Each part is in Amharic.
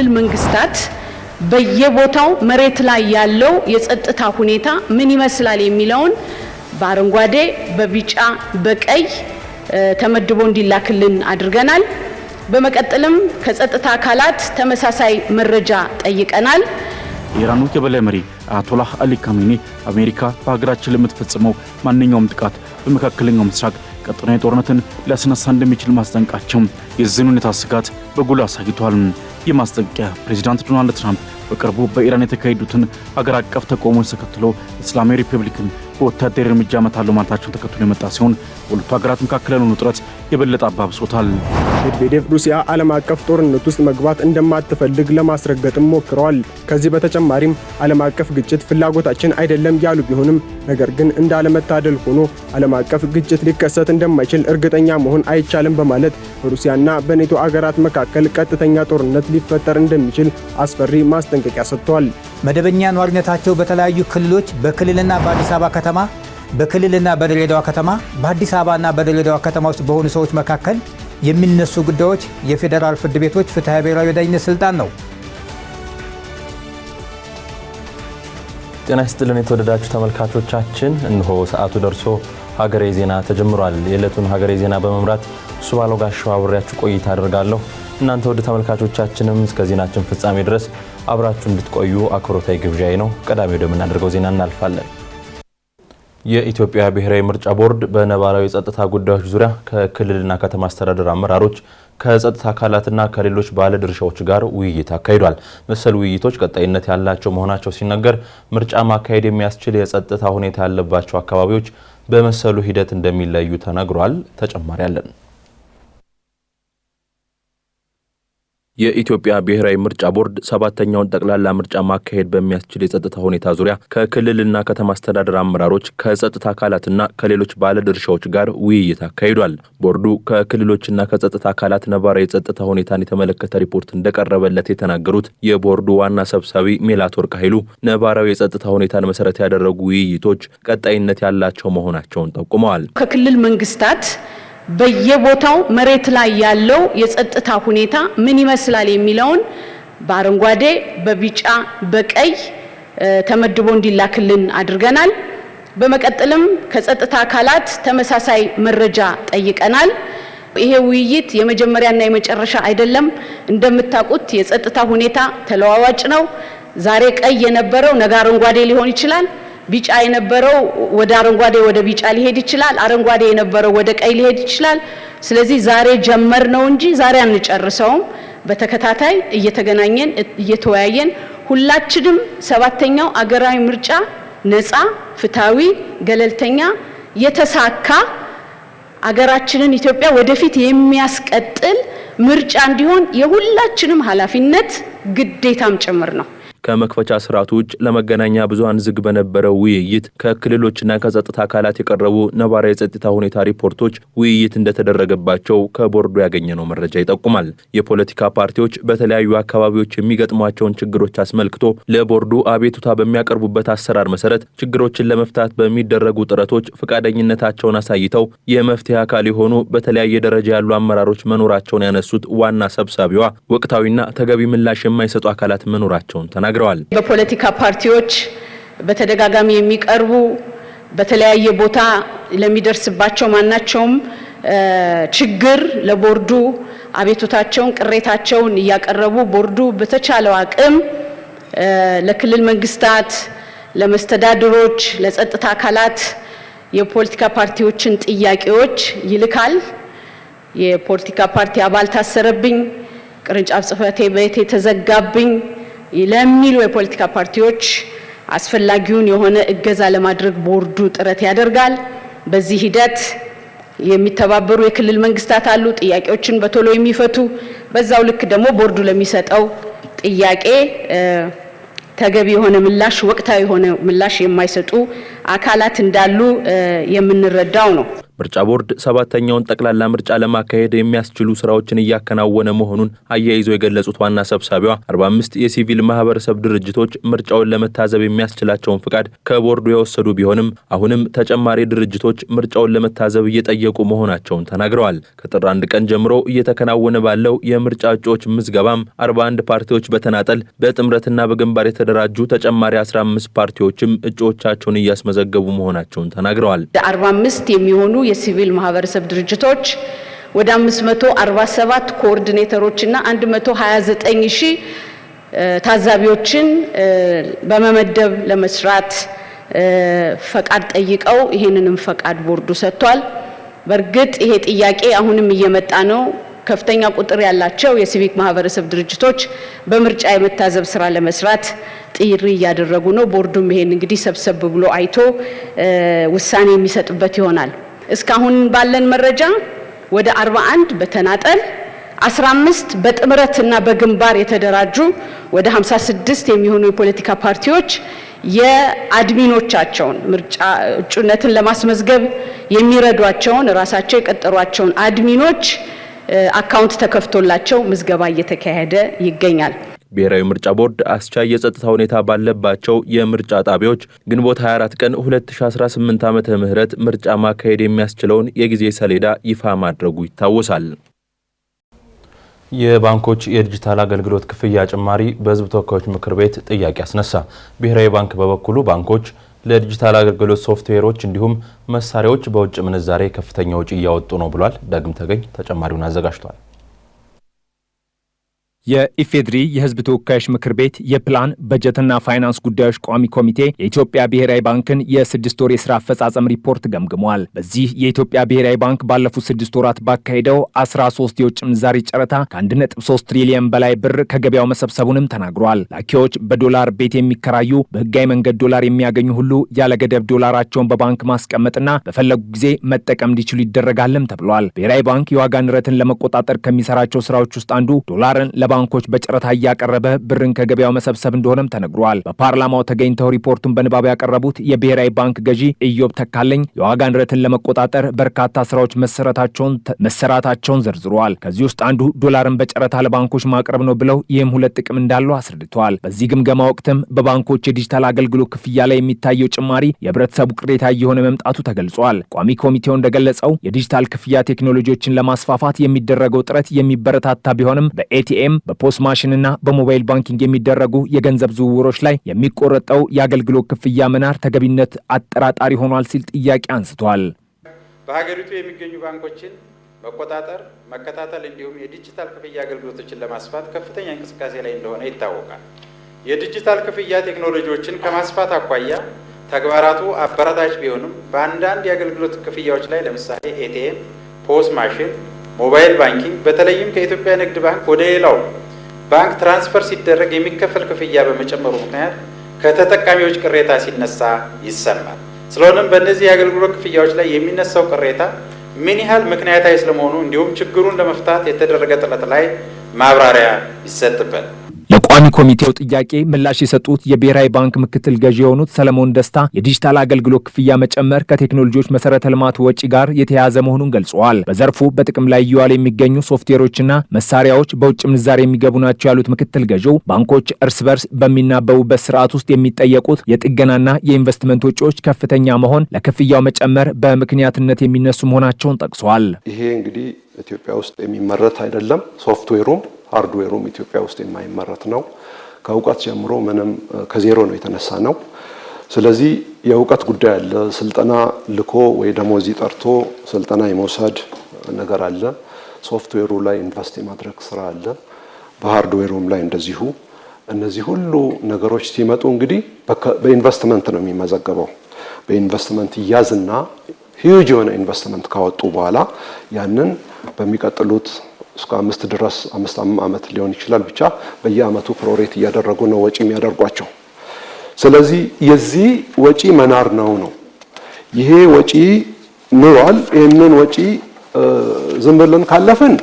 ከክልል መንግስታት በየቦታው መሬት ላይ ያለው የጸጥታ ሁኔታ ምን ይመስላል የሚለውን በአረንጓዴ በቢጫ በቀይ ተመድቦ እንዲላክልን አድርገናል። በመቀጠልም ከጸጥታ አካላት ተመሳሳይ መረጃ ጠይቀናል። ኢራኑ የበላይ መሪ አያቶላህ አሊ ካሜኒ አሜሪካ በሀገራችን ለምትፈጽመው ማንኛውም ጥቃት በመካከለኛው ምስራቅ ቀጠናዊ ጦርነትን ሊያስነሳ እንደሚችል ማስጠንቀቃቸው የዚህን ሁኔታ ስጋት በጉልህ አሳይቷል። የማስጠንቀቂያ ፕሬዝዳንት ዶናልድ ትራምፕ በቅርቡ በኢራን የተካሄዱትን ሀገር አቀፍ ተቃውሞዎች ተከትሎ እስላማዊ ሪፐብሊክን በወታደራዊ እርምጃ መታለው ማለታቸውን ተከትሎ የመጣ ሲሆን በሁለቱ ሀገራት መካከል ያለውን ውጥረት የበለጠ አባብሶታል። ሜድቬዴቭ ሩሲያ ዓለም አቀፍ ጦርነት ውስጥ መግባት እንደማትፈልግ ለማስረገጥም ሞክረዋል። ከዚህ በተጨማሪም ዓለም አቀፍ ግጭት ፍላጎታችን አይደለም ያሉ ቢሆንም ነገር ግን እንዳለመታደል ሆኖ ዓለም አቀፍ ግጭት ሊከሰት እንደማይችል እርግጠኛ መሆን አይቻልም በማለት በሩሲያና በኔቶ አገራት መካከል ቀጥተኛ ጦርነት ሊፈጠር እንደሚችል አስፈሪ ማስጠንቀቂያ ሰጥተዋል። መደበኛ ኗሪነታቸው በተለያዩ ክልሎች በክልልና በአዲስ አበባ ከተማ በክልልና በድሬዳዋ ከተማ በአዲስ አበባና በድሬዳዋ ከተማ ውስጥ በሆኑ ሰዎች መካከል የሚነሱ ጉዳዮች የፌዴራል ፍርድ ቤቶች ፍትሐ ብሔራዊ ዳኝነት ስልጣን ነው። ጤና ይስጥልን የተወደዳችሁ ተመልካቾቻችን፣ እንሆ ሰዓቱ ደርሶ ሀገሬ ዜና ተጀምሯል። የዕለቱን ሀገሬ ዜና በመምራት ሱባሎ ጋሻው አብሬያችሁ ቆይታ አደርጋለሁ። እናንተ ወደ ተመልካቾቻችንም እስከ ዜናችን ፍጻሜ ድረስ አብራችሁ እንድትቆዩ አክብሮታዊ ግብዣዬ ነው። ቀዳሚ ወደምናደርገው ዜና እናልፋለን። የኢትዮጵያ ብሔራዊ ምርጫ ቦርድ በነባራዊ ጸጥታ ጉዳዮች ዙሪያ ከክልልና ከተማ አስተዳደር አመራሮች ከጸጥታ አካላትና ከሌሎች ባለድርሻዎች ጋር ውይይት አካሂዷል። መሰል ውይይቶች ቀጣይነት ያላቸው መሆናቸው ሲነገር ምርጫ ማካሄድ የሚያስችል የጸጥታ ሁኔታ ያለባቸው አካባቢዎች በመሰሉ ሂደት እንደሚለዩ ተነግሯል። ተጨማሪ አለን። የኢትዮጵያ ብሔራዊ ምርጫ ቦርድ ሰባተኛውን ጠቅላላ ምርጫ ማካሄድ በሚያስችል የጸጥታ ሁኔታ ዙሪያ ከክልልና ከተማ አስተዳደር አመራሮች ከጸጥታ አካላትና ከሌሎች ባለድርሻዎች ጋር ውይይት አካሂዷል። ቦርዱ ከክልሎችና ከጸጥታ አካላት ነባራዊ የጸጥታ ሁኔታን የተመለከተ ሪፖርት እንደቀረበለት የተናገሩት የቦርዱ ዋና ሰብሳቢ ሜላትወርቅ ኃይሉ ነባራዊ የጸጥታ ሁኔታን መሰረት ያደረጉ ውይይቶች ቀጣይነት ያላቸው መሆናቸውን ጠቁመዋል። ከክልል መንግስታት በየቦታው መሬት ላይ ያለው የጸጥታ ሁኔታ ምን ይመስላል የሚለውን በአረንጓዴ በቢጫ በቀይ ተመድቦ እንዲላክልን አድርገናል። በመቀጠልም ከጸጥታ አካላት ተመሳሳይ መረጃ ጠይቀናል። ይሄ ውይይት የመጀመሪያና የመጨረሻ አይደለም። እንደምታውቁት የጸጥታ ሁኔታ ተለዋዋጭ ነው። ዛሬ ቀይ የነበረው ነገ አረንጓዴ ሊሆን ይችላል። ቢጫ የነበረው ወደ አረንጓዴ ወደ ቢጫ ሊሄድ ይችላል። አረንጓዴ የነበረው ወደ ቀይ ሊሄድ ይችላል። ስለዚህ ዛሬ ጀመር ነው እንጂ ዛሬ አንጨርሰውም። በተከታታይ እየተገናኘን እየተወያየን ሁላችንም ሰባተኛው አገራዊ ምርጫ ነፃ፣ ፍትሃዊ፣ ገለልተኛ፣ የተሳካ አገራችንን ኢትዮጵያ ወደፊት የሚያስቀጥል ምርጫ እንዲሆን የሁላችንም ኃላፊነት ግዴታም ጭምር ነው። ከመክፈቻ ስርዓቱ ውጭ ለመገናኛ ብዙሃን ዝግ በነበረው ውይይት ከክልሎችና ከጸጥታ አካላት የቀረቡ ነባራዊ የጸጥታ ሁኔታ ሪፖርቶች ውይይት እንደተደረገባቸው ከቦርዱ ያገኘነው መረጃ ይጠቁማል። የፖለቲካ ፓርቲዎች በተለያዩ አካባቢዎች የሚገጥሟቸውን ችግሮች አስመልክቶ ለቦርዱ አቤቱታ በሚያቀርቡበት አሰራር መሰረት ችግሮችን ለመፍታት በሚደረጉ ጥረቶች ፈቃደኝነታቸውን አሳይተው የመፍትሄ አካል የሆኑ በተለያየ ደረጃ ያሉ አመራሮች መኖራቸውን ያነሱት ዋና ሰብሳቢዋ ወቅታዊና ተገቢ ምላሽ የማይሰጡ አካላት መኖራቸውን ተናግረዋል። በፖለቲካ ፓርቲዎች በተደጋጋሚ የሚቀርቡ በተለያየ ቦታ ለሚደርስባቸው ማናቸውም ችግር ለቦርዱ አቤቱታቸውን ቅሬታቸውን እያቀረቡ ቦርዱ በተቻለው አቅም ለክልል መንግስታት፣ ለመስተዳድሮች፣ ለጸጥታ አካላት የፖለቲካ ፓርቲዎችን ጥያቄዎች ይልካል። የፖለቲካ ፓርቲ አባል ታሰረብኝ፣ ቅርንጫፍ ጽሕፈት ቤት ተዘጋብኝ ለሚሉ የፖለቲካ ፓርቲዎች አስፈላጊውን የሆነ እገዛ ለማድረግ ቦርዱ ጥረት ያደርጋል። በዚህ ሂደት የሚተባበሩ የክልል መንግስታት አሉ፣ ጥያቄዎችን በቶሎ የሚፈቱ። በዛው ልክ ደግሞ ቦርዱ ለሚሰጠው ጥያቄ ተገቢ የሆነ ምላሽ፣ ወቅታዊ የሆነ ምላሽ የማይሰጡ አካላት እንዳሉ የምንረዳው ነው። ምርጫ ቦርድ 7ኛውን ጠቅላላ ምርጫ ለማካሄድ የሚያስችሉ ስራዎችን እያከናወነ መሆኑን አያይዘው የገለጹት ዋና ሰብሳቢዋ 45 የሲቪል ማህበረሰብ ድርጅቶች ምርጫውን ለመታዘብ የሚያስችላቸውን ፍቃድ ከቦርዱ የወሰዱ ቢሆንም አሁንም ተጨማሪ ድርጅቶች ምርጫውን ለመታዘብ እየጠየቁ መሆናቸውን ተናግረዋል። ከጥር 1 ቀን ጀምሮ እየተከናወነ ባለው የምርጫ እጩዎች ምዝገባም 41 ፓርቲዎች በተናጠል በጥምረትና በግንባር የተደራጁ ተጨማሪ 15 ፓርቲዎችም እጩዎቻቸውን እያስመዘገቡ መሆናቸውን ተናግረዋል። 45 የሚሆኑ የሲቪል ማህበረሰብ ድርጅቶች ወደ 547 ኮኦርዲኔተሮችና 129,000 ታዛቢዎችን በመመደብ ለመስራት ፈቃድ ጠይቀው ይሄንንም ፈቃድ ቦርዱ ሰጥቷል። በእርግጥ ይሄ ጥያቄ አሁንም እየመጣ ነው። ከፍተኛ ቁጥር ያላቸው የሲቪክ ማህበረሰብ ድርጅቶች በምርጫ የመታዘብ ስራ ለመስራት ጥሪ እያደረጉ ነው። ቦርዱም ይሄን እንግዲህ ሰብሰብ ብሎ አይቶ ውሳኔ የሚሰጥበት ይሆናል። እስካሁን ባለን መረጃ ወደ 41 በተናጠል 15 በጥምረትና በግንባር የተደራጁ ወደ 56 የሚሆኑ የፖለቲካ ፓርቲዎች የአድሚኖቻቸውን ምርጫ እጩነትን ለማስመዝገብ የሚረዷቸውን ራሳቸው የቀጠሯቸውን አድሚኖች አካውንት ተከፍቶላቸው ምዝገባ እየተካሄደ ይገኛል። ብሔራዊ ምርጫ ቦርድ አስቻይ የጸጥታ ሁኔታ ባለባቸው የምርጫ ጣቢያዎች ግንቦት 24 ቀን 2018 ዓመተ ምህረት ምርጫ ማካሄድ የሚያስችለውን የጊዜ ሰሌዳ ይፋ ማድረጉ ይታወሳል። የባንኮች የዲጂታል አገልግሎት ክፍያ ጭማሪ በሕዝብ ተወካዮች ምክር ቤት ጥያቄ አስነሳ። ብሔራዊ ባንክ በበኩሉ ባንኮች ለዲጂታል አገልግሎት ሶፍትዌሮች እንዲሁም መሳሪያዎች በውጭ ምንዛሬ ከፍተኛ ወጪ እያወጡ ነው ብሏል። ዳግም ተገኝ ተጨማሪውን አዘጋጅቷል። የኢፌድሪ የህዝብ ተወካዮች ምክር ቤት የፕላን በጀትና ፋይናንስ ጉዳዮች ቋሚ ኮሚቴ የኢትዮጵያ ብሔራዊ ባንክን የ6 ወር የስራ አፈጻጸም ሪፖርት ገምግሟል። በዚህ የኢትዮጵያ ብሔራዊ ባንክ ባለፉት 6 ወራት ባካሄደው 13 የውጭ ምንዛሪ ጨረታ ከ1.3 ትሪሊየን በላይ ብር ከገበያው መሰብሰቡንም ተናግሯል። ላኪዎች በዶላር ቤት የሚከራዩ በህጋዊ መንገድ ዶላር የሚያገኙ ሁሉ ያለ ገደብ ዶላራቸውን በባንክ ማስቀመጥና በፈለጉ ጊዜ መጠቀም እንዲችሉ ይደረጋልም ተብሏል። ብሔራዊ ባንክ የዋጋ ንረትን ለመቆጣጠር ከሚሰራቸው ስራዎች ውስጥ አንዱ ዶላርን ባንኮች በጨረታ እያቀረበ ብርን ከገበያው መሰብሰብ እንደሆነም ተነግሯል። በፓርላማው ተገኝተው ሪፖርቱን በንባብ ያቀረቡት የብሔራዊ ባንክ ገዢ ኢዮብ ተካልኝ የዋጋ ንረትን ለመቆጣጠር በርካታ ስራዎች መሰራታቸውን ዘርዝረዋል። ከዚህ ውስጥ አንዱ ዶላርን በጨረታ ለባንኮች ማቅረብ ነው ብለው ይህም ሁለት ጥቅም እንዳለው አስረድተዋል። በዚህ ግምገማ ወቅትም በባንኮች የዲጂታል አገልግሎት ክፍያ ላይ የሚታየው ጭማሪ የህብረተሰቡ ቅሬታ እየሆነ መምጣቱ ተገልጿል። ቋሚ ኮሚቴው እንደገለጸው የዲጂታል ክፍያ ቴክኖሎጂዎችን ለማስፋፋት የሚደረገው ጥረት የሚበረታታ ቢሆንም በኤቲኤም በፖስ ማሽንና በሞባይል ባንኪንግ የሚደረጉ የገንዘብ ዝውውሮች ላይ የሚቆረጠው የአገልግሎት ክፍያ መናር ተገቢነት አጠራጣሪ ሆኗል ሲል ጥያቄ አንስቷል። በሀገሪቱ የሚገኙ ባንኮችን መቆጣጠር፣ መከታተል እንዲሁም የዲጂታል ክፍያ አገልግሎቶችን ለማስፋት ከፍተኛ እንቅስቃሴ ላይ እንደሆነ ይታወቃል። የዲጂታል ክፍያ ቴክኖሎጂዎችን ከማስፋት አኳያ ተግባራቱ አበረታች ቢሆንም በአንዳንድ የአገልግሎት ክፍያዎች ላይ ለምሳሌ ኤቲኤም፣ ፖስ ማሽን፣ ሞባይል ባንኪንግ በተለይም ከኢትዮጵያ ንግድ ባንክ ወደ ሌላው ባንክ ትራንስፈር ሲደረግ የሚከፈል ክፍያ በመጨመሩ ምክንያት ከተጠቃሚዎች ቅሬታ ሲነሳ ይሰማል። ስለሆነም በእነዚህ የአገልግሎት ክፍያዎች ላይ የሚነሳው ቅሬታ ምን ያህል ምክንያታዊ ስለመሆኑ እንዲሁም ችግሩን ለመፍታት የተደረገ ጥረት ላይ ማብራሪያ ይሰጥበት። ለቋሚ ኮሚቴው ጥያቄ ምላሽ የሰጡት የብሔራዊ ባንክ ምክትል ገዢ የሆኑት ሰለሞን ደስታ የዲጂታል አገልግሎት ክፍያ መጨመር ከቴክኖሎጂዎች መሰረተ ልማት ወጪ ጋር የተያያዘ መሆኑን ገልጸዋል። በዘርፉ በጥቅም ላይ እየዋሉ የሚገኙ ሶፍትዌሮችና መሳሪያዎች በውጭ ምንዛሬ የሚገቡ ናቸው ያሉት ምክትል ገዢው ባንኮች እርስ በርስ በሚናበቡበት ስርዓት ውስጥ የሚጠየቁት የጥገናና የኢንቨስትመንት ወጪዎች ከፍተኛ መሆን ለክፍያው መጨመር በምክንያትነት የሚነሱ መሆናቸውን ጠቅሰዋል። ይሄ እንግዲህ ኢትዮጵያ ውስጥ የሚመረት አይደለም። ሶፍትዌሩም ሃርድዌሩም ኢትዮጵያ ውስጥ የማይመረት ነው። ከእውቀት ጀምሮ ምንም ከዜሮ ነው የተነሳ ነው። ስለዚህ የእውቀት ጉዳይ አለ። ስልጠና ልኮ ወይ ደሞዝ ጠርቶ ስልጠና የመውሰድ ነገር አለ። ሶፍትዌሩ ላይ ኢንቨስት የማድረግ ስራ አለ። በሃርድዌሩም ላይ እንደዚሁ። እነዚህ ሁሉ ነገሮች ሲመጡ እንግዲህ በኢንቨስትመንት ነው የሚመዘገበው። በኢንቨስትመንት ይያዝና ሂዩጅ የሆነ ኢንቨስትመንት ካወጡ በኋላ ያንን በሚቀጥሉት እስከ 5 ዓመት ሊሆን ይችላል ብቻ በየአመቱ ፕሮሬት እያደረጉ ነው ወጪ የሚያደርጓቸው። ስለዚህ የዚህ ወጪ መናር ነው። ይሄ ወጪ ኑሯል። ይህንን ወጪ ዝም ብለን ካለፍን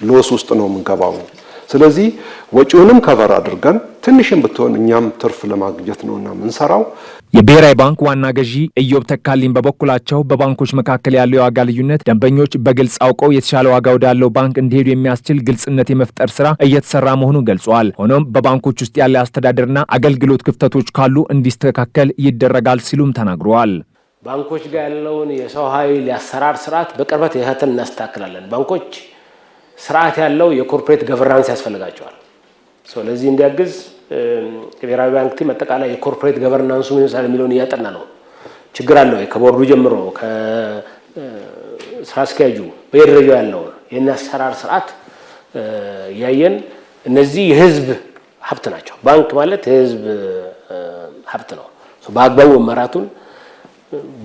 ሎስ ውስጥ ነው የምንገባው። ስለዚህ ወጪውንም ከቨር አድርገን ትንሽም ብትሆን እኛም ትርፍ ለማግኘት ነውና ምንሰራው። የብሔራዊ ባንክ ዋና ገዢ ኢዮብ ተካልኝ በበኩላቸው በባንኮች መካከል ያለው የዋጋ ልዩነት ደንበኞች በግልጽ አውቀው የተሻለ ዋጋ ወዳለው ባንክ እንዲሄዱ የሚያስችል ግልጽነት የመፍጠር ስራ እየተሰራ መሆኑን ገልጸዋል። ሆኖም በባንኮች ውስጥ ያለ አስተዳደርና አገልግሎት ክፍተቶች ካሉ እንዲስተካከል ይደረጋል ሲሉም ተናግረዋል። ባንኮች ጋር ያለውን የሰው ኃይል የአሰራር ስርዓት በቅርበት የህተን እናስተካክላለን። ባንኮች ስርዓት ያለው የኮርፖሬት ገቨርናንስ ያስፈልጋቸዋል። ለዚህ እንዲያግዝ የብሔራዊ ባንክ ቲም አጠቃላይ የኮርፖሬት ገቨርናንሱ ምን ይመስላል የሚለውን እያጠና ነው። ችግር አለው ከቦርዱ ጀምሮ ከስራ አስኪያጁ በየደረጃው ያለው የአሰራር ስርዓት ያየን። እነዚህ የህዝብ ሀብት ናቸው። ባንክ ማለት የህዝብ ሀብት ነው። በአግባቡ መመራቱን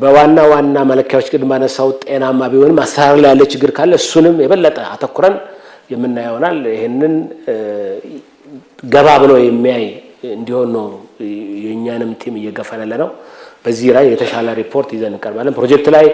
በዋና ዋና መለኪያዎች ቅድም አነሳው ጤናማ ቢሆንም አሰራር ላይ ያለ ችግር ካለ እሱንም የበለጠ አተኩረን የምናየው ይሆናል። ይሄንን ገባ ብሎ የሚያይ እንዲሆን ነው የኛንም ቲም እየገፋን ያለ ነው። በዚህ ላይ የተሻለ ሪፖርት ይዘን እንቀርባለን። ፕሮጀክት ላይ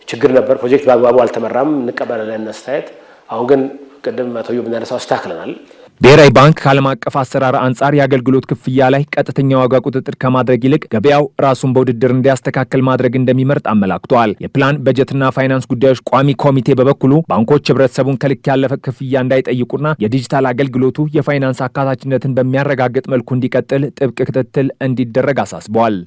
ችግር ነበር። ፕሮጀክት በአግባቡ አልተመራም፣ እንቀበላለን አስተያየት። አሁን ግን ቅድም አቶ ዩብ እንዳነሳው አስተካክለናል። ብሔራዊ ባንክ ከዓለም አቀፍ አሰራር አንጻር የአገልግሎት ክፍያ ላይ ቀጥተኛ ዋጋ ቁጥጥር ከማድረግ ይልቅ ገበያው ራሱን በውድድር እንዲያስተካክል ማድረግ እንደሚመርጥ አመላክቷል። የፕላን በጀትና ፋይናንስ ጉዳዮች ቋሚ ኮሚቴ በበኩሉ ባንኮች ህብረተሰቡን ከልክ ያለፈ ክፍያ እንዳይጠይቁና የዲጂታል አገልግሎቱ የፋይናንስ አካታችነትን በሚያረጋግጥ መልኩ እንዲቀጥል ጥብቅ ክትትል እንዲደረግ አሳስበዋል።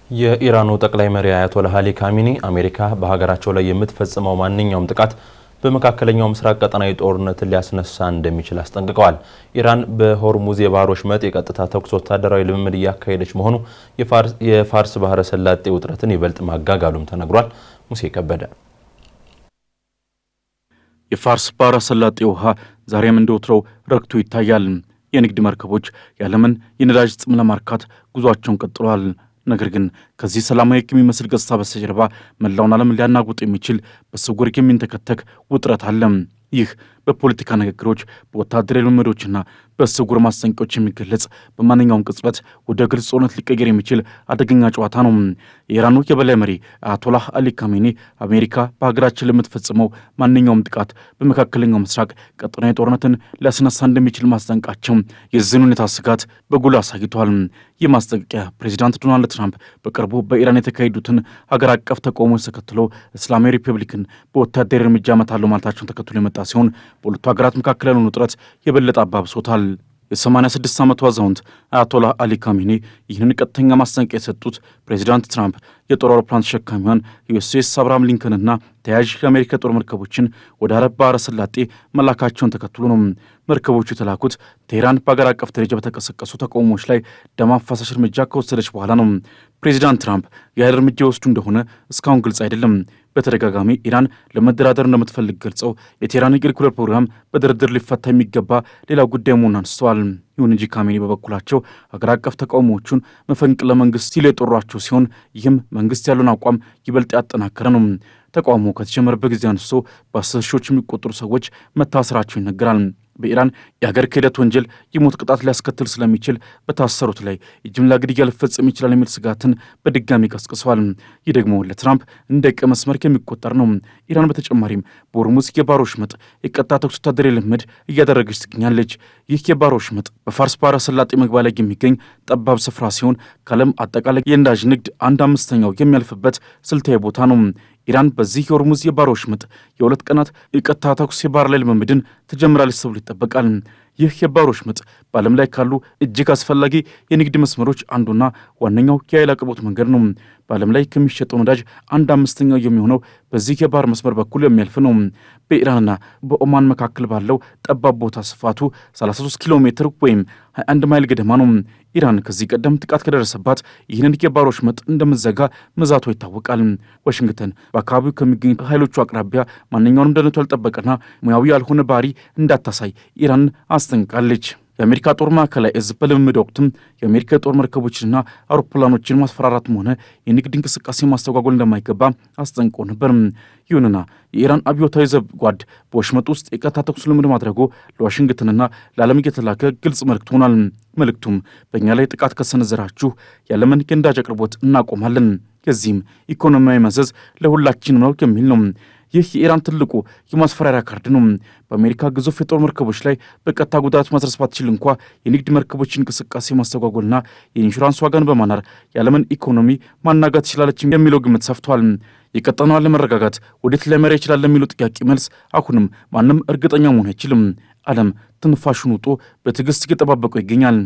የኢራኑ ጠቅላይ መሪ አያቶላህ አሊ ካሚኒ አሜሪካ በሀገራቸው ላይ የምትፈጽመው ማንኛውም ጥቃት በመካከለኛው ምስራቅ ቀጠናዊ ጦርነትን ሊያስነሳ እንደሚችል አስጠንቅቀዋል። ኢራን በሆርሙዝ የባህር ወሽመጥ የቀጥታ ተኩስ ወታደራዊ ልምምድ እያካሄደች መሆኑ የፋርስ ባህረ ሰላጤ ውጥረትን ይበልጥ ማጋጋሉም ተነግሯል። ሙሴ ከበደ። የፋርስ ባህረ ሰላጤ ውሃ ዛሬም እንደወትሮው ረግቶ ይታያል። የንግድ መርከቦች የዓለምን የነዳጅ ጥም ለማርካት ጉዟቸውን ቀጥለዋል። ነገር ግን ከዚህ ሰላማዊ የሚመስል ገጽታ በስተጀርባ መላውን ዓለም ሊያናጉጥ የሚችል በስውር የሚንተከተክ ውጥረት አለ። ይህ በፖለቲካ ንግግሮች፣ በወታደራዊ ልምምዶችና በስውር ማስጠንቀቂያዎች የሚገለጽ በማንኛውም ቅጽበት ወደ ግልጽ ጦርነት ሊቀየር የሚችል አደገኛ ጨዋታ ነው። የኢራኑ የበላይ መሪ አያቶላህ አሊ ካሜኒ አሜሪካ በሀገራችን ለምትፈጽመው ማንኛውም ጥቃት በመካከለኛው ምስራቅ ቀጠናዊ ጦርነትን ሊያስነሳ እንደሚችል ማስጠንቀቃቸው የዚህን ሁኔታ ስጋት በጉልህ አሳይቷል። ይህ ማስጠንቀቂያ ፕሬዚዳንት ዶናልድ ትራምፕ በቅርቡ በኢራን የተካሄዱትን ሀገር አቀፍ ተቃውሞዎች ተከትሎ እስላማዊ ሪፐብሊክን በወታደራዊ እርምጃ እመታለሁ ማለታቸውን ተከትሎ የመጣ ሲሆን በሁለቱ ሀገራት መካከል ያለውን ውጥረት የበለጠ አባብሶታል። የ86 ዓመቱ አዛውንት አያቶላህ አሊ ካሜኒ ይህንን ቀጥተኛ ማስጠንቀቂያ የሰጡት ፕሬዚዳንት ትራምፕ የጦር አውሮፕላን ተሸካሚዋን ዩኤስኤስ አብርሃም ሊንከንና ተያያዥ የአሜሪካ የጦር መርከቦችን ወደ አረብ ባህረ ሰላጤ መላካቸውን ተከትሎ ነው። መርከቦቹ የተላኩት ቴህራን በአገር አቀፍ ደረጃ በተቀሰቀሱ ተቃውሞዎች ላይ ደም አፋሳሽ እርምጃ ከወሰደች በኋላ ነው። ፕሬዚዳንት ትራምፕ የኃይል እርምጃ የወስዱ እንደሆነ እስካሁን ግልጽ አይደለም። በተደጋጋሚ ኢራን ለመደራደር እንደምትፈልግ ገልጸው የቴህራን የኒውክሌር ፕሮግራም በድርድር ሊፈታ የሚገባ ሌላ ጉዳይ መሆኑን አንስተዋል። ይሁን እንጂ ካሜኒ በበኩላቸው ሀገር አቀፍ ተቃውሞዎቹን መፈንቅለ መንግስት ሲሉ የጠሯቸው ሲሆን ይህም መንግስት ያለውን አቋም ይበልጥ ያጠናከረ ነው። ተቃውሞ ከተጀመረበት ጊዜ አንስቶ በ10 ሺዎች የሚቆጠሩ ሰዎች መታሰራቸው ይነገራል። በኢራን የሀገር ክህደት ወንጀል የሞት ቅጣት ሊያስከትል ስለሚችል በታሰሩት ላይ የጅምላ ግድያ ሊፈጸም ይችላል የሚል ስጋትን በድጋሚ ቀስቅሰዋል። ይህ ደግሞ ለትራምፕ እንደ ቀይ መስመር የሚቆጠር ነው። ኢራን በተጨማሪም በሆርሙዝ የባህር ወሽመጥ የቀጥታ ተኩስ ወታደራዊ ልምምድ እያደረገች ትገኛለች። ይህ የባህር ወሽመጥ በፋርስ ባህረ ሰላጤ መግቢያ ላይ የሚገኝ ጠባብ ስፍራ ሲሆን ከዓለም አጠቃላይ የነዳጅ ንግድ 1/5 የሚያልፍበት ስልታዊ ቦታ ነው። ኢራን በዚህ የሆርሙዝ የባህር ወሽመጥ የ2 ቀናት የቀጥታ ተኩስ የባህር ላይ ልምምድን ትጀምራለች ተብሎ ይጠበቃል። ይህ የባህር ወሽመጥ በዓለም ላይ ካሉ እጅግ አስፈላጊ የንግድ መስመሮች አንዱና ዋነኛው የኃይል አቅርቦት መንገድ ነው። በዓለም ላይ ከሚሸጠው ነዳጅ 1/5 የሚሆነው በዚህ የባህር መስመር በኩል የሚያልፍ ነው። በኢራንና በኦማን መካከል ባለው ጠባብ ቦታ ስፋቱ 33 ኪሎ ሜትር ወይም 21 ማይል ገደማ ነው። ኢራን ከዚህ ቀደም ጥቃት ከደረሰባት ይህንን የባህር ወሽመጥ እንደምትዘጋ መዛቷ ይታወቃል። ዋሽንግተን በአካባቢው ከሚገኙ ኃይሎቹ አቅራቢያ ማንኛውንም ደህንነቱ ያልጠበቀና ሙያዊ ያልሆነ ባህሪ እንዳታሳይ ኢራን አስጠንቅቃለች። የአሜሪካ ጦር ማዕከላዊ እዝ በልምምድ ወቅትም የአሜሪካ የጦር መርከቦችንና አውሮፕላኖችን ማስፈራራትም ሆነ የንግድ እንቅስቃሴ ማስተጓጎል እንደማይገባ አስጠንቅቆ ነበር። ይሁንና የኢራን አብዮታዊ ዘብ ጓድ በወሽመጥ ውስጥ የቀጥታ ተኩስ ልምምድ ማድረጉ ለዋሽንግተንና ለዓለም እየተላከ ግልጽ መልእክት ሆኗል። መልእክቱም በእኛ ላይ ጥቃት ከሰነዘራችሁ የዓለምን የነዳጅ አቅርቦት እናቆማለን፣ የዚህም ኢኮኖሚያዊ መዘዝ ለሁላችን ነው የሚል ነው። ይህ የኢራን ትልቁ የማስፈራሪያ ካርድ ነው። በአሜሪካ ግዙፍ የጦር መርከቦች ላይ በቀጥታ ጉዳት ማድረስ ባትችል እንኳ የንግድ መርከቦች እንቅስቃሴ ማስተጓጎልና የኢንሹራንስ ዋጋን በማናር የዓለምን ኢኮኖሚ ማናጋት ትችላለች የሚለው ግምት ሰፍቷል። የቀጠናው አለመረጋጋት ወዴት ሊያመራ ይችላል ለሚለው ጥያቄ መልስ አሁንም ማንም እርግጠኛ መሆን አይችልም። ዓለም ትንፋሹን ውጦ በትዕግስት እየጠባበቀው ይገኛል።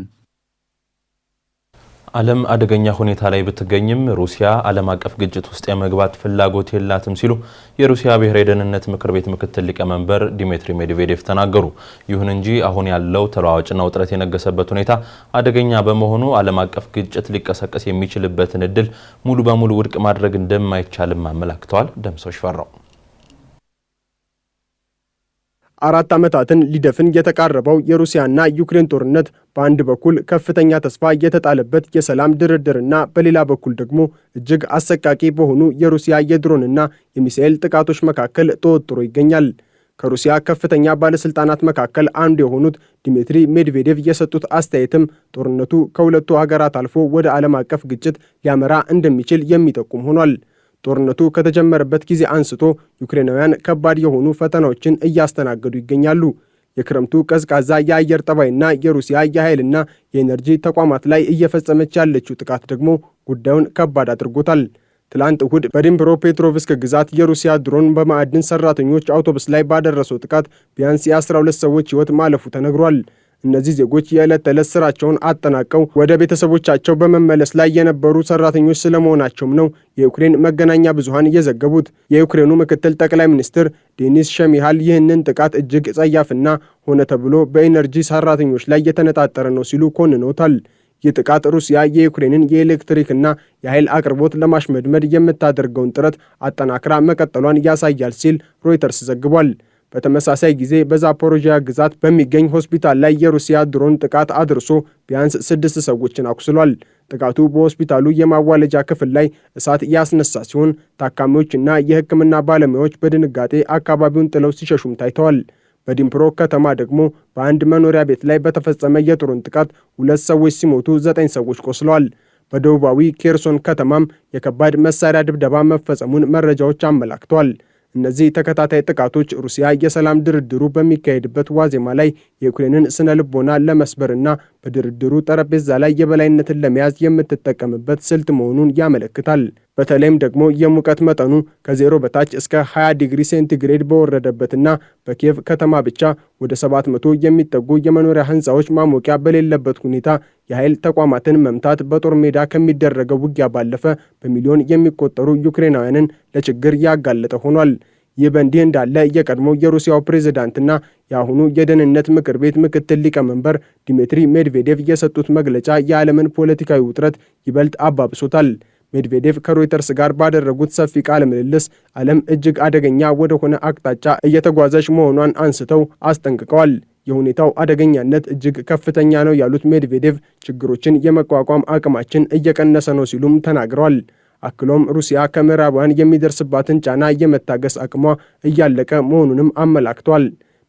ዓለም አደገኛ ሁኔታ ላይ ብትገኝም ሩሲያ ዓለም አቀፍ ግጭት ውስጥ የመግባት ፍላጎት የላትም ሲሉ የሩሲያ ብሔራዊ ደህንነት ምክር ቤት ምክትል ሊቀመንበር ዲሚትሪ ሜድቬዴቭ ተናገሩ። ይሁን እንጂ አሁን ያለው ተለዋዋጭና ውጥረት የነገሰበት ሁኔታ አደገኛ በመሆኑ ዓለም አቀፍ ግጭት ሊቀሰቀስ የሚችልበትን እድል ሙሉ በሙሉ ውድቅ ማድረግ እንደማይቻልም አመላክተዋል። ደምሶሽ ፈራው 4 ዓመታትን ሊደፍን የተቃረበው የሩሲያና ዩክሬን ጦርነት በአንድ በኩል ከፍተኛ ተስፋ የተጣለበት የሰላም ድርድርና በሌላ በኩል ደግሞ እጅግ አሰቃቂ በሆኑ የሩሲያ የድሮንና የሚሳኤል ጥቃቶች መካከል ተወጥሮ ይገኛል። ከሩሲያ ከፍተኛ ባለስልጣናት መካከል አንዱ የሆኑት ዲሚትሪ ሜድቬዴቭ የሰጡት አስተያየትም ጦርነቱ ከሁለቱ ሀገራት አልፎ ወደ ዓለም አቀፍ ግጭት ሊያመራ እንደሚችል የሚጠቁም ሆኗል። ጦርነቱ ከተጀመረበት ጊዜ አንስቶ ዩክሬናውያን ከባድ የሆኑ ፈተናዎችን እያስተናገዱ ይገኛሉ። የክረምቱ ቀዝቃዛ የአየር ጠባይና የሩሲያ የኃይልና የኤነርጂ ተቋማት ላይ እየፈጸመች ያለችው ጥቃት ደግሞ ጉዳዩን ከባድ አድርጎታል። ትላንት እሁድ በዲምፕሮ ፔትሮቭስክ ግዛት የሩሲያ ድሮን በማዕድን ሰራተኞች አውቶቡስ ላይ ባደረሰው ጥቃት ቢያንስ የ12 ሰዎች ሕይወት ማለፉ ተነግሯል። እነዚህ ዜጎች የዕለት ተዕለት ስራቸውን አጠናቀው ወደ ቤተሰቦቻቸው በመመለስ ላይ የነበሩ ሰራተኞች ስለመሆናቸውም ነው የዩክሬን መገናኛ ብዙሃን የዘገቡት። የዩክሬኑ ምክትል ጠቅላይ ሚኒስትር ዴኒስ ሸሚሃል ይህንን ጥቃት እጅግ ጸያፍና ሆነ ተብሎ በኢነርጂ ሰራተኞች ላይ የተነጣጠረ ነው ሲሉ ኮንነውታል። ይህ ጥቃት ሩሲያ የዩክሬንን የኤሌክትሪክና የኃይል አቅርቦት ለማሽመድመድ የምታደርገውን ጥረት አጠናክራ መቀጠሏን ያሳያል ሲል ሮይተርስ ዘግቧል። በተመሳሳይ ጊዜ በዛፖሮዥያ ግዛት በሚገኝ ሆስፒታል ላይ የሩሲያ ድሮን ጥቃት አድርሶ ቢያንስ 6 ሰዎችን አቁስሏል። ጥቃቱ በሆስፒታሉ የማዋለጃ ክፍል ላይ እሳት ያስነሳ ሲሆን ታካሚዎችና የሕክምና ባለሙያዎች በድንጋጤ አካባቢውን ጥለው ሲሸሹም ታይተዋል። በዲምፕሮ ከተማ ደግሞ በአንድ መኖሪያ ቤት ላይ በተፈጸመ የድሮን ጥቃት 2 ሰዎች ሲሞቱ 9 ሰዎች ቆስለዋል። በደቡባዊ ኬርሶን ከተማም የከባድ መሳሪያ ድብደባ መፈጸሙን መረጃዎች አመላክተዋል። እነዚህ ተከታታይ ጥቃቶች ሩሲያ የሰላም ድርድሩ በሚካሄድበት ዋዜማ ላይ የዩክሬንን ስነ ልቦና ለመስበርና በድርድሩ ጠረጴዛ ላይ የበላይነትን ለመያዝ የምትጠቀምበት ስልት መሆኑን ያመለክታል። በተለይም ደግሞ የሙቀት መጠኑ ከ0 በታች እስከ 20 ዲግሪ ሴንቲግሬድ በወረደበትና በኪየቭ ከተማ ብቻ ወደ 700 የሚጠጉ የመኖሪያ ህንፃዎች ማሞቂያ በሌለበት ሁኔታ የኃይል ተቋማትን መምታት በጦር ሜዳ ከሚደረገው ውጊያ ባለፈ በሚሊዮን የሚቆጠሩ ዩክሬናውያንን ለችግር ያጋለጠ ሆኗል። ይህ በእንዲህ እንዳለ የቀድሞው የሩሲያው ፕሬዝዳንትና የአሁኑ የደህንነት ምክር ቤት ምክትል ሊቀመንበር ዲሚትሪ ሜድቬዴቭ የሰጡት መግለጫ የዓለምን ፖለቲካዊ ውጥረት ይበልጥ አባብሶታል። ሜድቬዴቭ ከሮይተርስ ጋር ባደረጉት ሰፊ ቃለ ምልልስ ዓለም እጅግ አደገኛ ወደሆነ አቅጣጫ እየተጓዘች መሆኗን አንስተው አስጠንቅቀዋል። የሁኔታው አደገኛነት እጅግ ከፍተኛ ነው ያሉት ሜድቬዴቭ ችግሮችን የመቋቋም አቅማችን እየቀነሰ ነው ሲሉም ተናግረዋል። አክሎም ሩሲያ ከምዕራባውያን የሚደርስባትን ጫና የመታገስ አቅሟ እያለቀ መሆኑንም አመላክቷል።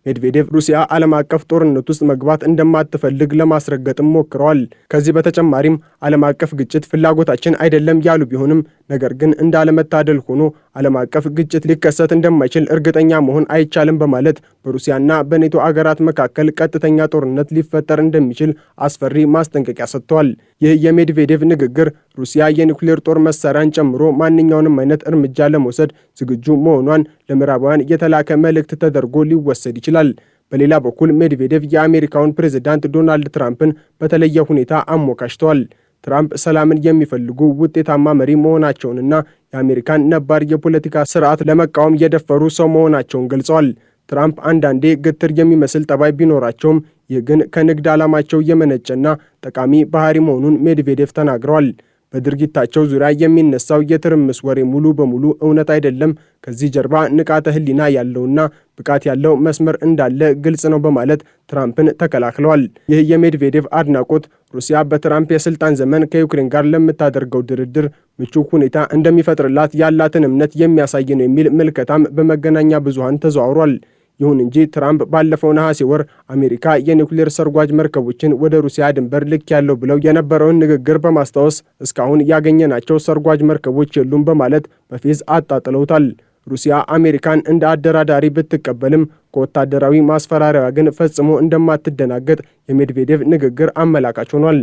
ሜድቬዴቭ ሩሲያ ዓለም አቀፍ ጦርነት ውስጥ መግባት እንደማትፈልግ ለማስረገጥም ሞክረዋል። ከዚህ በተጨማሪም ዓለም አቀፍ ግጭት ፍላጎታችን አይደለም ያሉ ቢሆንም ነገር ግን እንዳለመታደል ሆኖ ዓለም አቀፍ ግጭት ሊከሰት እንደማይችል እርግጠኛ መሆን አይቻልም በማለት በሩሲያና በኔቶ አገራት መካከል ቀጥተኛ ጦርነት ሊፈጠር እንደሚችል አስፈሪ ማስጠንቀቂያ ሰጥተዋል። ይህ የሜድቬዴቭ ንግግር ሩሲያ የኒውክሌር ጦር መሳሪያን ጨምሮ ማንኛውንም አይነት እርምጃ ለመውሰድ ዝግጁ መሆኗን ለምዕራባውያን የተላከ መልእክት ተደርጎ ሊወሰድ ይችላል። በሌላ በኩል ሜድቬዴቭ የአሜሪካውን ፕሬዝዳንት ዶናልድ ትራምፕን በተለየ ሁኔታ አሞካሽተዋል። ትራምፕ ሰላምን የሚፈልጉ ውጤታማ መሪ መሆናቸውንና የአሜሪካን ነባር የፖለቲካ ስርዓት ለመቃወም የደፈሩ ሰው መሆናቸውን ገልጸዋል። ትራምፕ አንዳንዴ ግትር የሚመስል ጠባይ ቢኖራቸውም ይህ ግን ከንግድ ዓላማቸው የመነጨና ጠቃሚ ባህሪ መሆኑን ሜድቬዴቭ ተናግረዋል። በድርጊታቸው ዙሪያ የሚነሳው የትርምስ ወሬ ሙሉ በሙሉ እውነት አይደለም፣ ከዚህ ጀርባ ንቃተ ሕሊና ያለውና ብቃት ያለው መስመር እንዳለ ግልጽ ነው በማለት ትራምፕን ተከላክለዋል። ይህ የሜድቬዴቭ አድናቆት ሩሲያ በትራምፕ የስልጣን ዘመን ከዩክሬን ጋር ለምታደርገው ድርድር ምቹ ሁኔታ እንደሚፈጥርላት ያላትን እምነት የሚያሳይ ነው የሚል ምልከታም በመገናኛ ብዙሃን ተዘዋውሯል። ይሁን እንጂ ትራምፕ ባለፈው ነሐሴ ወር አሜሪካ የኒውክሌር ሰርጓጅ መርከቦችን ወደ ሩሲያ ድንበር ልክ ያለው ብለው የነበረውን ንግግር በማስታወስ እስካሁን ያገኘናቸው ሰርጓጅ መርከቦች የሉም በማለት በፌዝ አጣጥለውታል። ሩሲያ አሜሪካን እንደ አደራዳሪ ብትቀበልም ከወታደራዊ ማስፈራሪያ ግን ፈጽሞ እንደማትደናገጥ የሜድቬዴቭ ንግግር አመላካች ሆኗል።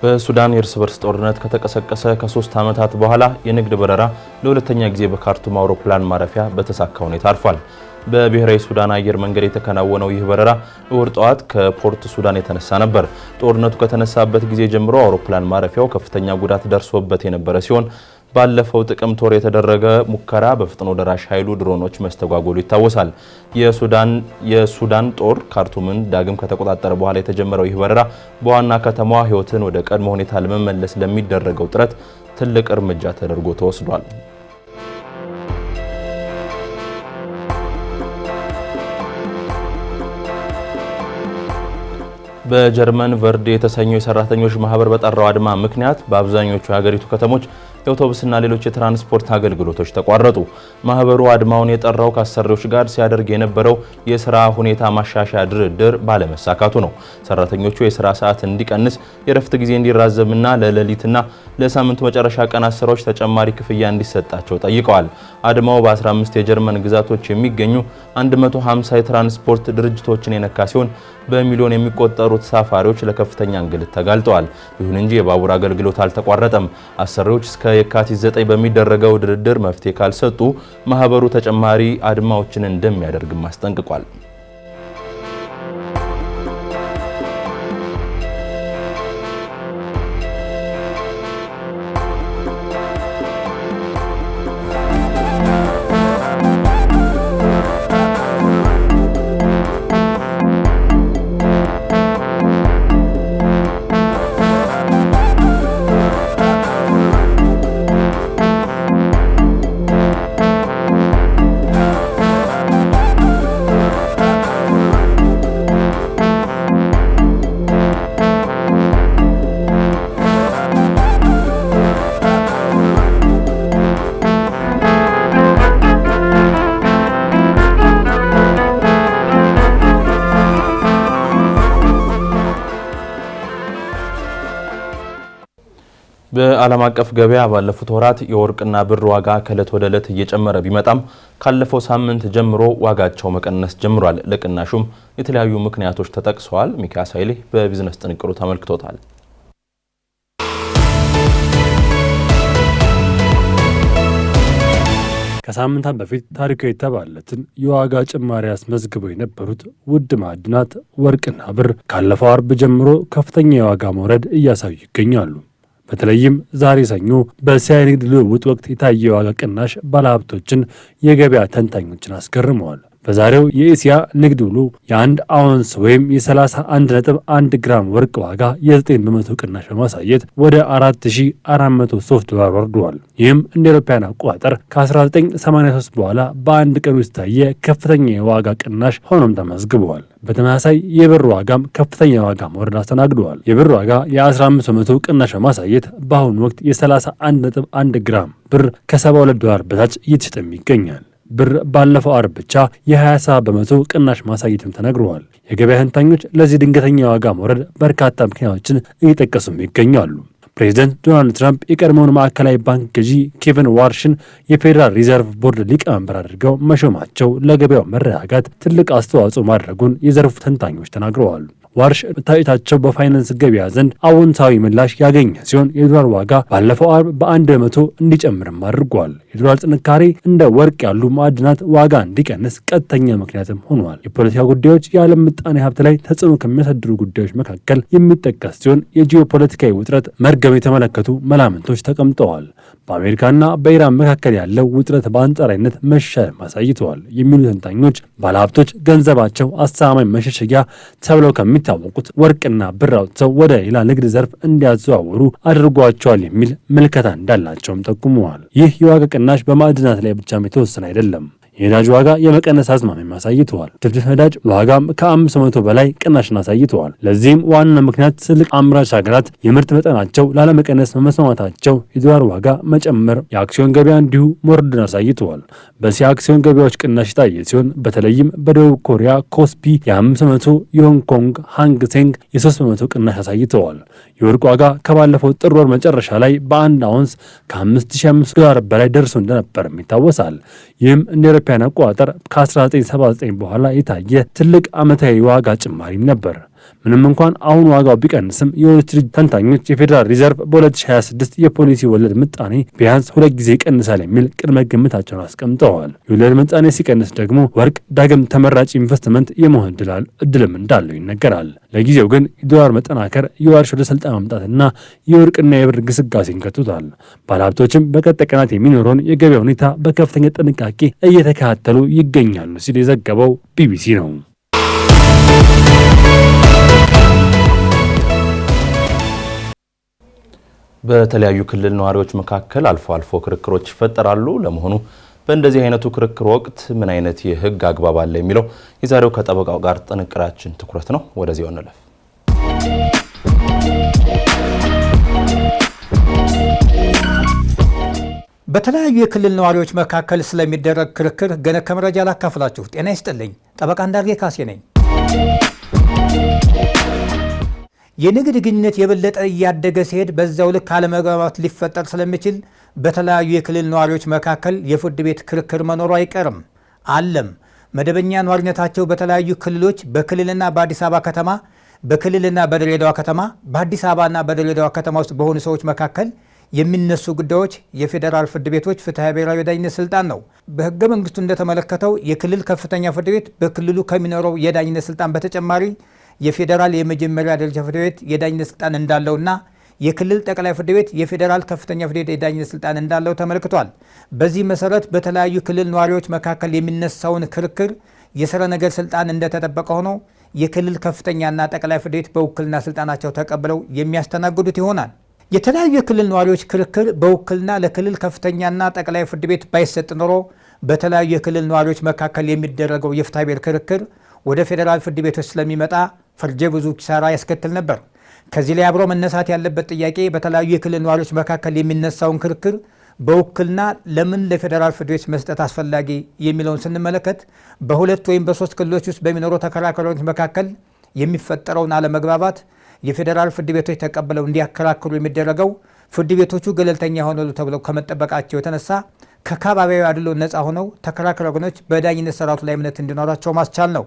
በሱዳን የእርስ በርስ ጦርነት ከተቀሰቀሰ ከ3 ዓመታት በኋላ የንግድ በረራ ለሁለተኛ ጊዜ በካርቱም አውሮፕላን ማረፊያ በተሳካ ሁኔታ አርፏል። በብሔራዊ ሱዳን አየር መንገድ የተከናወነው ይህ በረራ እሁድ ጠዋት ከፖርት ሱዳን የተነሳ ነበር። ጦርነቱ ከተነሳበት ጊዜ ጀምሮ አውሮፕላን ማረፊያው ከፍተኛ ጉዳት ደርሶበት የነበረ ሲሆን ባለፈው ጥቅምት ወር የተደረገ ሙከራ በፍጥኖ ደራሽ ኃይሉ ድሮኖች መስተጓጎሉ ይታወሳል። የሱዳን ጦር ካርቱምን ዳግም ከተቆጣጠረ በኋላ የተጀመረው ይህ በረራ በዋና ከተማዋ ሕይወትን ወደ ቀድሞ ሁኔታ ለመመለስ ለሚደረገው ጥረት ትልቅ እርምጃ ተደርጎ ተወስዷል። በጀርመን ቨርድ የተሰኘው የሰራተኞች ማህበር በጠራው አድማ ምክንያት በአብዛኞቹ የሀገሪቱ ከተሞች የአውቶቡስና ሌሎች የትራንስፖርት አገልግሎቶች ተቋረጡ። ማህበሩ አድማውን የጠራው ከአሰሪዎች ጋር ሲያደርግ የነበረው የስራ ሁኔታ ማሻሻያ ድርድር ባለመሳካቱ ነው። ሰራተኞቹ የስራ ሰዓት እንዲቀንስ፣ የረፍት ጊዜ እንዲራዘምና ለሌሊትና ለሳምንቱ መጨረሻ ቀናት ስራዎች ተጨማሪ ክፍያ እንዲሰጣቸው ጠይቀዋል። አድማው በ15 የጀርመን ግዛቶች የሚገኙ 150 የትራንስፖርት ድርጅቶችን የነካ ሲሆን በሚሊዮን የሚቆጠሩ ተሳፋሪዎች ለከፍተኛ እንግልት ተጋልጠዋል። ይሁን እንጂ የባቡር አገልግሎት አልተቋረጠም። አሰሪዎች እስከ የካቲት 9 በሚደረገው ድርድር መፍትሄ ካልሰጡ ማህበሩ ተጨማሪ አድማዎችን እንደሚያደርግም አስጠንቅቋል። በዓለም አቀፍ ገበያ ባለፉት ወራት የወርቅና ብር ዋጋ ከዕለት ወደ ዕለት እየጨመረ ቢመጣም ካለፈው ሳምንት ጀምሮ ዋጋቸው መቀነስ ጀምሯል። ለቅናሹም የተለያዩ ምክንያቶች ተጠቅሰዋል። ሚካኤል ኃይሌ በቢዝነስ ጥንቅሩ ተመልክቶታል። ከሳምንታት በፊት ታሪካዊ የተባለትን የዋጋ ጭማሪ አስመዝግበው የነበሩት ውድ ማዕድናት ወርቅና ብር ካለፈው አርብ ጀምሮ ከፍተኛ የዋጋ መውረድ እያሳዩ ይገኛሉ። በተለይም ዛሬ ሰኞ በእስያ የንግድ ልውውጥ ወቅት የታየ የዋጋ ቅናሽ ባለሀብቶችን፣ የገበያ ተንታኞችን አስገርመዋል። በዛሬው የእስያ ንግድ ውሎ የ1 አውንስ ወይም የ31.1 ግራም ወርቅ ዋጋ የ9 በመቶ ቅናሽ በማሳየት ወደ $4403 ወርዷል። ይህም እንደ አውሮፓውያን አቆጣጠር ከ1983 በኋላ በአንድ ቀን ውስጥ ታየ ከፍተኛ የዋጋ ቅናሽ ሆኖም ተመዝግበዋል። በተመሳሳይ የብር ዋጋም ከፍተኛ የዋጋ መውረድ አስተናግደዋል። የብር ዋጋ የ15 በመቶ ቅናሽ በማሳየት በአሁኑ ወቅት የ31.1 ግራም ብር ከ$72 በታች እየተሸጠም ይገኛል። ብር ባለፈው አርብ ብቻ የ27 በመቶ ቅናሽ ማሳየትም ተነግረዋል። የገበያ ተንታኞች ለዚህ ድንገተኛ የዋጋ መውረድ በርካታ ምክንያቶችን እየጠቀሱም ይገኛሉ። ፕሬዚደንት ዶናልድ ትራምፕ የቀድሞውን ማዕከላዊ ባንክ ገዢ ኬቪን ዋርሽን የፌዴራል ሪዘርቭ ቦርድ ሊቀመንበር አድርገው መሾማቸው ለገበያው መረጋጋት ትልቅ አስተዋጽኦ ማድረጉን የዘርፉ ተንታኞች ተናግረዋል። ዋርሽ መታየታቸው በፋይናንስ ገበያ ዘንድ አዎንታዊ ምላሽ ያገኘ ሲሆን የዶላር ዋጋ ባለፈው አርብ በ1 በመቶ እንዲጨምርም አድርጓል። የዶላር ጥንካሬ እንደ ወርቅ ያሉ ማዕድናት ዋጋ እንዲቀንስ ቀጥተኛ ምክንያትም ሆኗል። የፖለቲካ ጉዳዮች የዓለም ምጣኔ ሀብት ላይ ተጽዕኖ ከሚያሳድሩ ጉዳዮች መካከል የሚጠቀስ ሲሆን የጂኦፖለቲካዊ ውጥረት መርገም የተመለከቱ መላምንቶች ተቀምጠዋል። በአሜሪካና በኢራን መካከል ያለው ውጥረት በአንጻራዊነት መሻሻል አሳይተዋል የሚሉ ተንታኞች ባለሀብቶች ገንዘባቸው አስተማማኝ መሸሸጊያ ተብለው ከሚታወቁት ወርቅና ብር አውጥተው ወደ ሌላ ንግድ ዘርፍ እንዲያዘዋውሩ አድርጓቸዋል የሚል ምልከታ እንዳላቸውም ጠቁመዋል። ይህ የዋጋ ቅናሽ በማዕድናት ላይ ብቻም የተወሰነ አይደለም። የነዳጅ ዋጋ የመቀነስ አዝማሚያ አሳይተዋል። ድፍድፍ ነዳጅ ዋጋም ከ500 በላይ ቅናሽን አሳይተዋል። ለዚህም ዋና ምክንያት ትልቅ አምራች ሀገራት የምርት መጠናቸው ላለመቀነስ መስማማታቸው የዶላር ዋጋ መጨመር፣ የአክሲዮን ገበያ እንዲሁ መውረድን አሳይተዋል። በእስያ አክሲዮን ገበያዎች ቅናሽ የታየ ሲሆን በተለይም በደቡብ ኮሪያ ኮስፒ የ500፣ የሆንግ ኮንግ ሃንግ ሴንግ የ300 ቅናሽ አሳይተዋል። የወርቅ ዋጋ ከባለፈው ጥር ወር መጨረሻ ላይ በአንድ አውንስ $5500 በላይ ደርሶ እንደነበርም ይታወሳል። ይህም እንደ አውሮፓውያን አቆጣጠር ከ1979 በኋላ የታየ ትልቅ ዓመታዊ ዋጋ ጭማሪም ነበር። ምንም እንኳን አሁን ዋጋው ቢቀንስም የወርልድ ተንታኞች የፌዴራል ሪዘርቭ በ2026 የፖሊሲ ወለድ ምጣኔ ቢያንስ 2 ጊዜ ይቀንሳል የሚል ቅድመ ግምታቸውን አስቀምጠዋል። የወለድ ምጣኔ ሲቀንስ ደግሞ ወርቅ ዳግም ተመራጭ ኢንቨስትመንት የመሆን እድልም እንዳለው ይነገራል። ለጊዜው ግን የዶላር መጠናከር የዋርሽ ወደ ስልጣን ማምጣትና የወርቅና የብር ግስጋሴን ከቱታል። ባለሀብቶችም በቀጣይ ቀናት የሚኖረውን የገበያ ሁኔታ በከፍተኛ ጥንቃቄ እየተከታተሉ ይገኛሉ ሲል የዘገበው ቢቢሲ ነው። በተለያዩ ክልል ነዋሪዎች መካከል አልፎ አልፎ ክርክሮች ይፈጠራሉ። ለመሆኑ በእንደዚህ አይነቱ ክርክር ወቅት ምን አይነት የህግ አግባብ አለ የሚለው የዛሬው ከጠበቃው ጋር ጥንቅራችን ትኩረት ነው። ወደዚያው እንለፍ። በተለያዩ የክልል ነዋሪዎች መካከል ስለሚደረግ ክርክር ገነ ከመረጃ ላካፍላችሁ። ጤና ይስጥልኝ። ጠበቃ እንዳርጌ ካሴ ነኝ። የንግድ ግንኙነት የበለጠ እያደገ ሲሄድ በዛው ልክ አለመግባባት ሊፈጠር ስለሚችል በተለያዩ የክልል ነዋሪዎች መካከል የፍርድ ቤት ክርክር መኖሩ አይቀርም አለም። መደበኛ ነዋሪነታቸው በተለያዩ ክልሎች በክልልና በአዲስ አበባ ከተማ፣ በክልልና በድሬዳዋ ከተማ፣ በአዲስ አበባና በድሬዳዋ ከተማ ውስጥ በሆኑ ሰዎች መካከል የሚነሱ ጉዳዮች የፌዴራል ፍርድ ቤቶች ፍትሐ ብሔራዊ የዳኝነት ስልጣን ነው። በህገ መንግስቱ እንደተመለከተው የክልል ከፍተኛ ፍርድ ቤት በክልሉ ከሚኖረው የዳኝነት ስልጣን በተጨማሪ የፌዴራል የመጀመሪያ ደረጃ ፍርድ ቤት የዳኝነት ስልጣን እንዳለውና የክልል ጠቅላይ ፍርድ ቤት የፌዴራል ከፍተኛ ፍርድ ቤት የዳኝነት ስልጣን እንዳለው ተመልክቷል። በዚህ መሰረት በተለያዩ ክልል ነዋሪዎች መካከል የሚነሳውን ክርክር የስረ ነገር ስልጣን እንደተጠበቀ ሆኖ የክልል ከፍተኛና ጠቅላይ ፍርድ ቤት በውክልና ስልጣናቸው ተቀብለው የሚያስተናግዱት ይሆናል። የተለያዩ የክልል ነዋሪዎች ክርክር በውክልና ለክልል ከፍተኛና ጠቅላይ ፍርድ ቤት ባይሰጥ ኖሮ በተለያዩ የክልል ነዋሪዎች መካከል የሚደረገው የፍትሐ ብሔር ክርክር ወደ ፌዴራል ፍርድ ቤቶች ስለሚመጣ ፈርጀ ብዙ ኪሳራ ያስከትል ነበር። ከዚህ ላይ አብሮ መነሳት ያለበት ጥያቄ በተለያዩ የክልል ነዋሪዎች መካከል የሚነሳውን ክርክር በውክልና ለምን ለፌዴራል ፍርድ ቤቶች መስጠት አስፈላጊ የሚለውን ስንመለከት በሁለት ወይም በሶስት ክልሎች ውስጥ በሚኖሩ ተከራካሪዎች መካከል የሚፈጠረውን አለመግባባት የፌዴራል ፍርድ ቤቶች ተቀብለው እንዲያከራክሩ የሚደረገው ፍርድ ቤቶቹ ገለልተኛ ሆነሉ ተብለው ከመጠበቃቸው የተነሳ ከአካባቢያዊ አድሎ ነፃ ሆነው ተከራካሪ ወገኖች በዳኝነት ስርዓቱ ላይ እምነት እንዲኖራቸው ማስቻል ነው።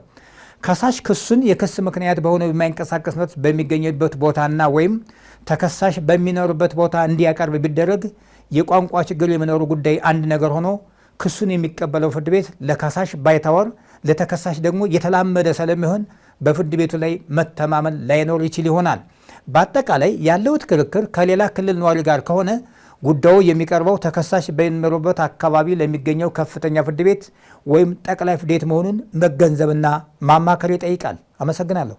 ከሳሽ ክሱን የክስ ምክንያት በሆነው የማይንቀሳቀስ መብት በሚገኝበት ቦታና ወይም ተከሳሽ በሚኖርበት ቦታ እንዲያቀርብ ቢደረግ የቋንቋ ችግር የመኖሩ ጉዳይ አንድ ነገር ሆኖ ክሱን የሚቀበለው ፍርድ ቤት ለከሳሽ ባይታወር፣ ለተከሳሽ ደግሞ የተላመደ ስለሚሆን በፍርድ ቤቱ ላይ መተማመን ላይኖር ይችል ይሆናል። በአጠቃላይ ያለው ክርክር ከሌላ ክልል ነዋሪ ጋር ከሆነ ጉዳዩ የሚቀርበው ተከሳሽ በሚኖሩበት አካባቢ ለሚገኘው ከፍተኛ ፍርድ ቤት ወይም ጠቅላይ ፍርድ ቤት መሆኑን መገንዘብና ማማከር ይጠይቃል። አመሰግናለሁ።